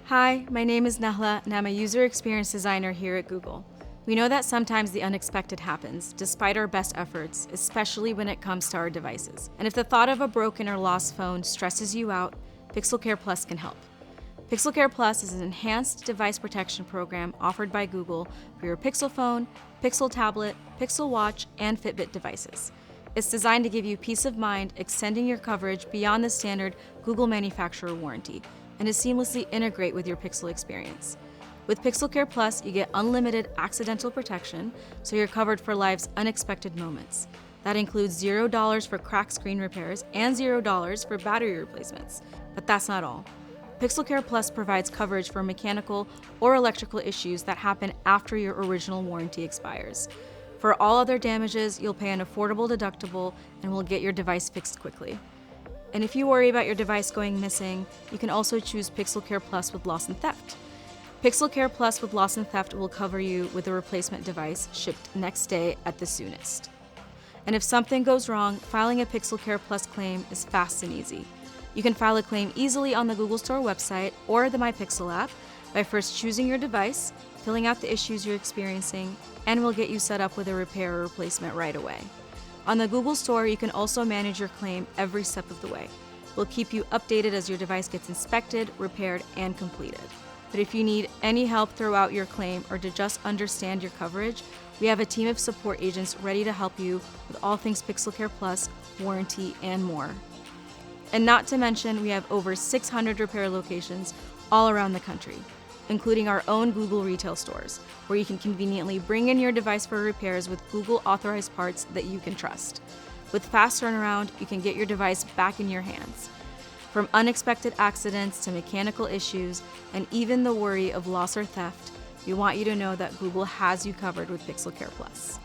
Hi, my name is Nahla, and I'm a user experience designer here at Google. We know that sometimes the unexpected happens, despite our best efforts, especially when it comes to our devices. And if the thought of a broken or lost phone stresses you out, Pixel Care Plus can help. Pixel Care Plus is an enhanced device protection program offered by Google for your Pixel phone, Pixel tablet, Pixel watch, and Fitbit devices. It's designed to give you peace of mind, extending your coverage beyond the standard Google manufacturer warranty, and to seamlessly integrate with your Pixel experience. With Pixel Care Plus, you get unlimited accidental protection, so you're covered for life's unexpected moments. That includes $0 for cracked screen repairs and $0 for battery replacements. But that's not all. Pixel Care Plus provides coverage for mechanical or electrical issues that happen after your original warranty expires. For all other damages, you'll pay an affordable deductible and will get your device fixed quickly. And if you worry about your device going missing, you can also choose Pixel Care Plus with loss and theft. Pixel Care Plus with loss and theft will cover you with a replacement device shipped next day at the soonest. And if something goes wrong, filing a Pixel Care Plus claim is fast and easy. You can file a claim easily on the Google Store website or the My Pixel app by first choosing your device, filling out the issues you're experiencing, and we'll get you set up with a repair or replacement right away. On the Google Store, you can also manage your claim every step of the way. We'll keep you updated as your device gets inspected, repaired, and completed. But if you need any help throughout your claim or to just understand your coverage, we have a team of support agents ready to help you with all things Pixel Care Plus, warranty, and more. And not to mention, we have over 600 repair locations all around the country, including our own Google retail stores, where you can conveniently bring in your device for repairs with Google authorized parts that you can trust. With fast turnaround, you can get your device back in your hands. From unexpected accidents to mechanical issues, and even the worry of loss or theft, we want you to know that Google has you covered with Pixel Care Plus.